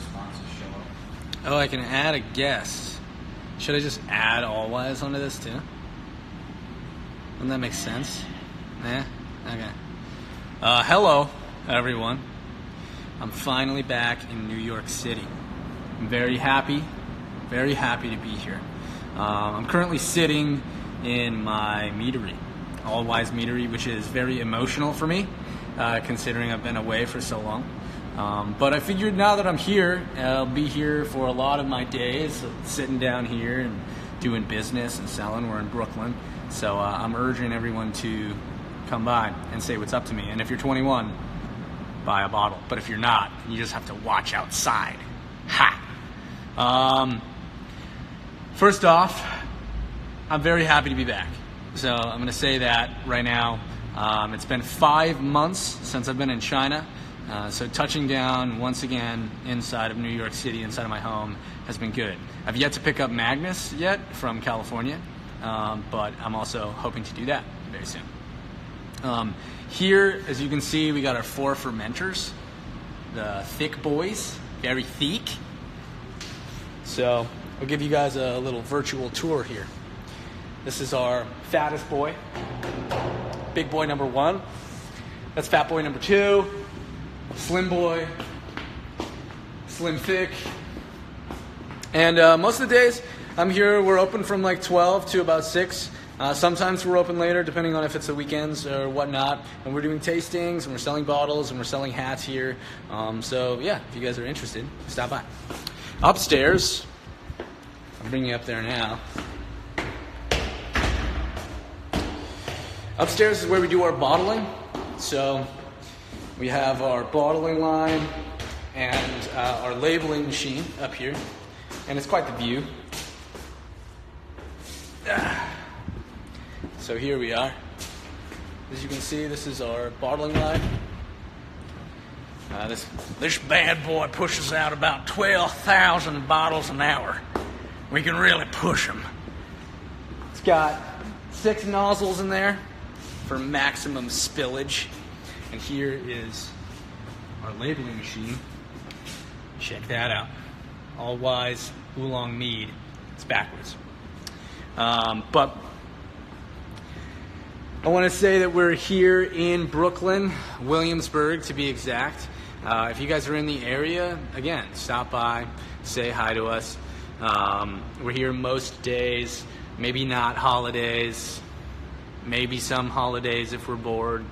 responses show up. Oh, I can add a guest. Should I just add all wise onto this too? Wouldn't that make sense? Yeah? Okay. Hello, everyone. I'm finally back in New York City. I'm very happy to be here. I'm currently sitting in my meadery, All Wise Meadery, which is very emotional for me, considering I've been away for so long. But I figured now that I'm here, I'll be here for a lot of my days, sitting down here and doing business and selling. We're in Brooklyn, so I'm urging everyone to come by and say what's up to me. And if you're 21, buy a bottle. But if you're not, you just have to watch outside. Ha! First off, I'm very happy to be back. So I'm going to say that right now. It's been 5 months since I've been in China. So touching down once again inside of New York City, inside of my home, has been good. I've yet to pick up Magnus yet from California, but I'm also hoping to do that very soon. Here, as you can see, we got our 4 fermenters, the thick boys, very thick. So I'll give you guys a little virtual tour here. This is our fattest boy, big boy number 1. That's fat boy number 2. Slim boy, slim thick. And most of the days I'm here, we're open from like 12 to about 6. Sometimes we're open later, depending on if it's the weekends or whatnot. And we're doing tastings, and we're selling bottles, and we're selling hats here. So yeah, if you guys are interested, stop by. Upstairs, I'm bringing you up there now. Upstairs is where we do our bottling. So we have our bottling line and our labeling machine up here, and it's quite the view. So here we are. As you can see, this is our bottling line. This bad boy pushes out about 12,000 bottles an hour. We can really push them. It's got 6 nozzles in there for maximum spillage. And here is our labeling machine. Check that out. All Wise Oolong Mead. It's backwards. But I want to say that we're here in Brooklyn, Williamsburg to be exact. If you guys are in the area, again, stop by, say hi to us. We're here most days, maybe not holidays, maybe some holidays if we're bored.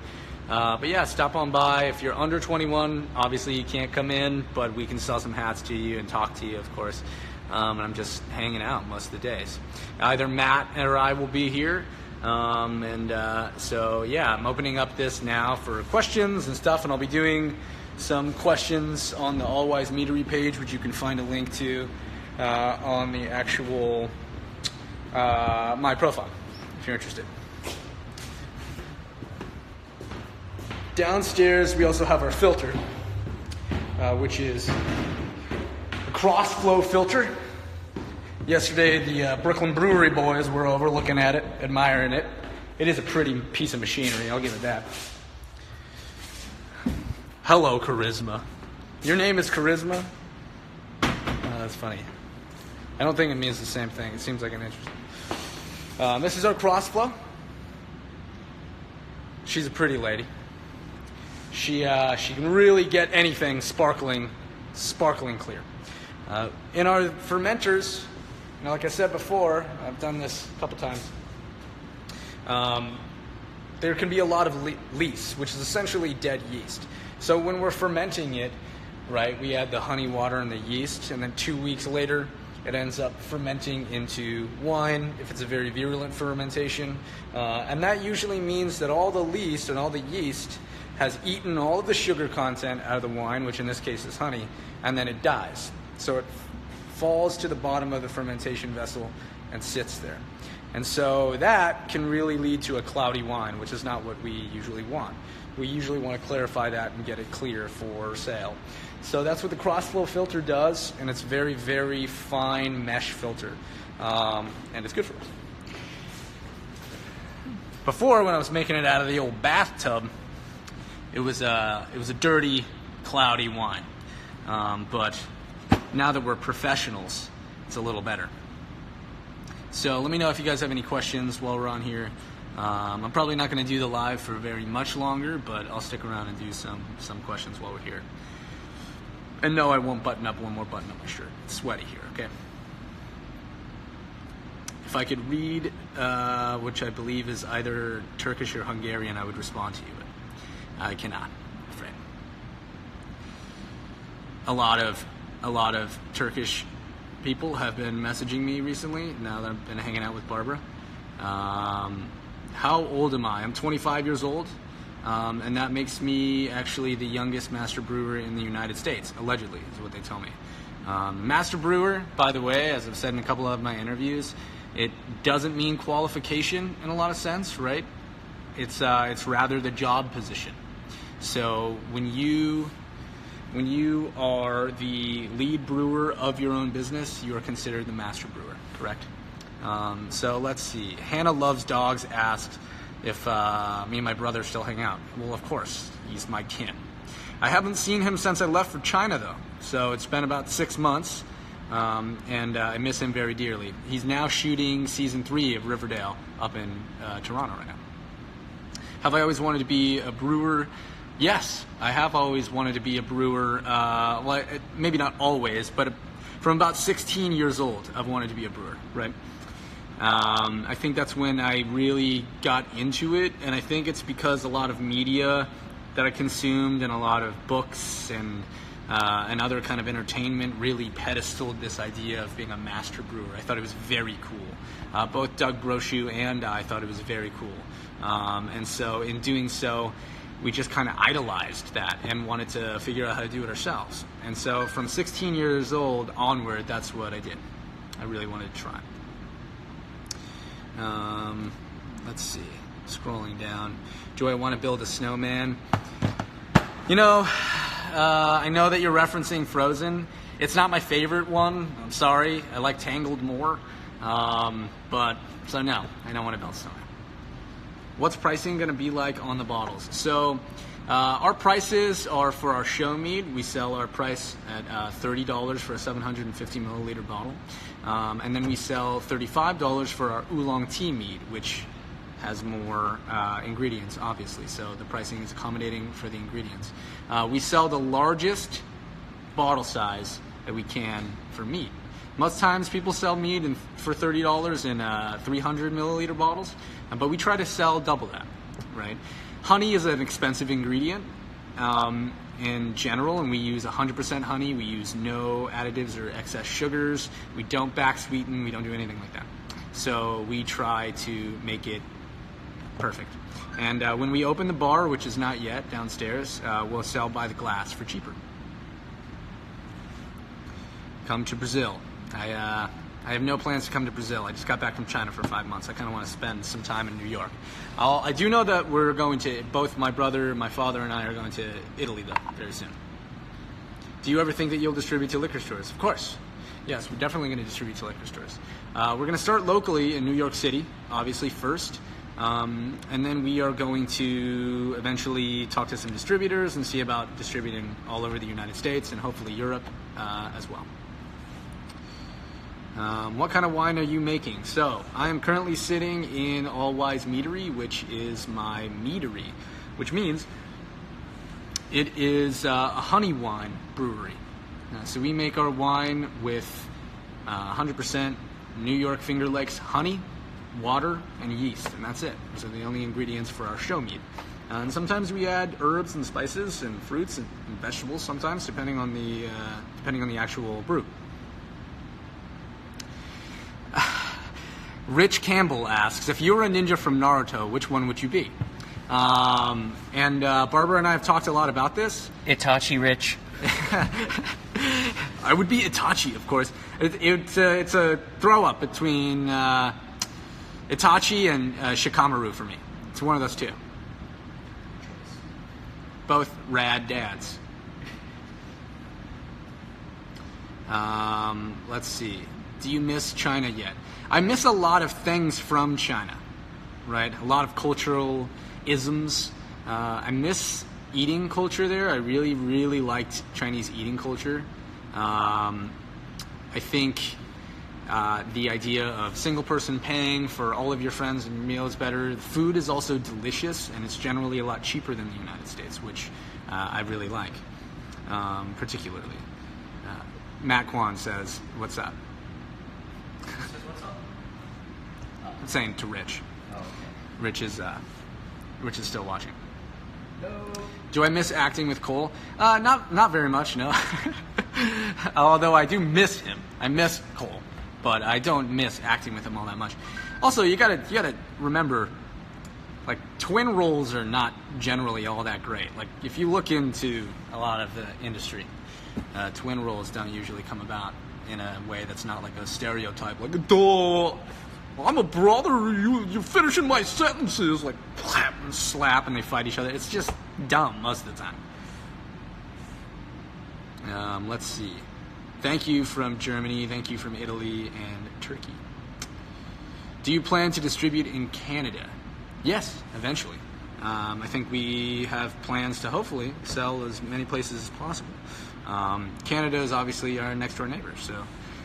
But yeah, stop on by. If you're under 21, obviously you can't come in, but we can sell some hats to you and talk to you, of course. And I'm just hanging out most of the days. Either Matt or I will be here. So yeah, I'm opening up this now for questions and stuff, and I'll be doing some questions on the All Wise Meadery page, which you can find a link to on the actual my profile, if you're interested. Downstairs, we also have our filter, which is a cross-flow filter. Yesterday, the Brooklyn Brewery boys were over looking at it, admiring it. It is a pretty piece of machinery, I'll give it that. Hello, Charisma. Your name is Charisma? That's funny. I don't think it means the same thing. It seems like an interesting. This is our cross-flow. She's a pretty lady. She can really get anything sparkling clear. In our fermenters, like I said before, I've done this a couple times. There can be a lot of lees, which is essentially dead yeast. So when we're fermenting it, right, we add the honey, water, and the yeast, and then 2 weeks later, it ends up fermenting into wine if it's a very virulent fermentation. And that usually means that all the lees and all the yeast has eaten all of the sugar content out of the wine, which in this case is honey, and then it dies. So it falls to the bottom of the fermentation vessel and sits there. And so that can really lead to a cloudy wine, which is not what we usually want. We usually want to clarify that and get it clear for sale. So that's what the cross-flow filter does, and it's very, very fine mesh filter, and it's good for us. Before, when I was making it out of the old bathtub, it was a dirty, cloudy wine. But now that we're professionals, it's a little better. So let me know if you guys have any questions while we're on here. I'm probably not going to do the live for very much longer, but I'll stick around and do some questions while we're here. And no, I won't button up one more button on my shirt. It's sweaty here, okay? If I could read, which I believe is either Turkish or Hungarian, I would respond to you, but I cannot, I'm afraid. A lot of Turkish people have been messaging me recently, now that I've been hanging out with Barbara. How old am I? I'm 25 years old, and that makes me actually the youngest master brewer in the United States, allegedly, is what they tell me. Master brewer, by the way, as I've said in a couple of my interviews, it doesn't mean qualification in a lot of sense, right? It's rather the job position. So when you are the lead brewer of your own business, you are considered the master brewer, correct? So let's see. Hannah Loves Dogs asked if me and my brother still hang out. Well, of course, he's my kin. I haven't seen him since I left for China, though. So it's been about 6 months, and I miss him very dearly. He's now shooting season 3 of Riverdale up in Toronto right now. Have I always wanted to be a brewer? Yes, I have always wanted to be a brewer. Well, maybe not always, but from about 16 years old, I've wanted to be a brewer, right? I think that's when I really got into it, and I think it's because a lot of media that I consumed and a lot of books and other kind of entertainment really pedestaled this idea of being a master brewer. I thought it was very cool. Both Doug Brochu and I thought it was very cool. And so in doing so, we just kind of idolized that and wanted to figure out how to do it ourselves. And so from 16 years old onward, that's what I did. I really wanted to try. Let's see, scrolling down. Do I want to build a snowman? You know, I know that you're referencing Frozen. It's not my favorite one. I'm sorry. I like Tangled more. But, so no, I don't want to build a snowman. What's pricing going to be like on the bottles? So our prices are for our show mead. We sell our price at $30 for a 750 milliliter bottle. And then we sell $35 for our oolong tea mead, which has more ingredients, obviously. So the pricing is accommodating for the ingredients. We sell the largest bottle size that we can for mead. Most times people sell mead for $30 in 300 milliliter bottles, but we try to sell double that, right? Honey is an expensive ingredient in general, and we use 100% honey. We use no additives or excess sugars. We don't back sweeten. We don't do anything like that. So we try to make it perfect. And when we open the bar, which is not yet downstairs, we'll sell by the glass for cheaper. Come to Brazil. I have no plans to come to Brazil. I just got back from China for 5 months. I kind of want to spend some time in New York. I do know that we're going to, both my brother, my father, and I are going to Italy, though, very soon. Do you ever think that you'll distribute to liquor stores? Of course. Yes, we're definitely going to distribute to liquor stores. We're going to start locally in New York City, obviously, first. And then we are going to eventually talk to some distributors and see about distributing all over the United States and hopefully Europe as well. What kind of wine are you making? So, I am currently sitting in All Wise Meadery, which is my meadery, which means it is a honey wine brewery. So we make our wine with 100% New York Finger Lakes honey, water, and yeast, and that's it. Those are the only ingredients for our show mead. And sometimes we add herbs and spices and fruits and vegetables, sometimes depending on the actual brew. Rich Campbell asks, if you were a ninja from Naruto, which one would you be? And Barbara and I have talked a lot about this. Itachi Rich. I would be Itachi, of course. It's a throw-up between Itachi and Shikamaru for me. It's one of those two. Both rad dads. Let's see. Do you miss China yet? I miss a lot of things from China, right? A lot of cultural isms. I miss eating culture there. I really, really liked Chinese eating culture. I think the idea of single person paying for all of your friends and your meal is better. The food is also delicious, and it's generally a lot cheaper than the United States, which I really like, particularly. Matt Kwan says, "What's up?" What's up? I'm saying to Rich. Oh, okay. Rich is still watching. No. Do I miss acting with Cole? Not very much, no. Although I do miss him. I miss Cole, but I don't miss acting with him all that much. Also, you gotta remember, like, twin roles are not generally all that great. Like, if you look into a lot of the industry, twin roles don't usually come about in a way that's not like a stereotype, like, duh, I'm a brother, you're finishing my sentences, like, clap and slap, and they fight each other. It's just dumb most of the time. Let's see. Thank you from Germany, thank you from Italy and Turkey. Do you plan to distribute in Canada? Yes, eventually. I think we have plans to hopefully sell as many places as possible. Canada is obviously our next door neighbor,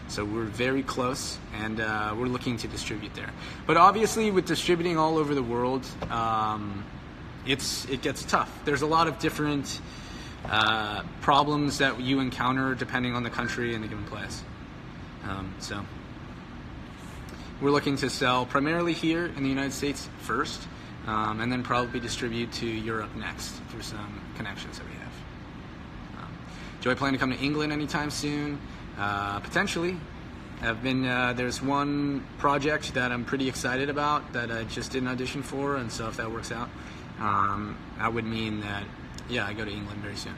so we're very close, and we're looking to distribute there. But obviously, with distributing all over the world, it gets tough. There's a lot of different problems that you encounter depending on the country and the given place. So we're looking to sell primarily here in the United States first, and then probably distribute to Europe next through some connections that we have. Do I plan to come to England anytime soon? Potentially. There's one project that I'm pretty excited about that I just did an audition for, and so if that works out, that would mean that, yeah, I go to England very soon.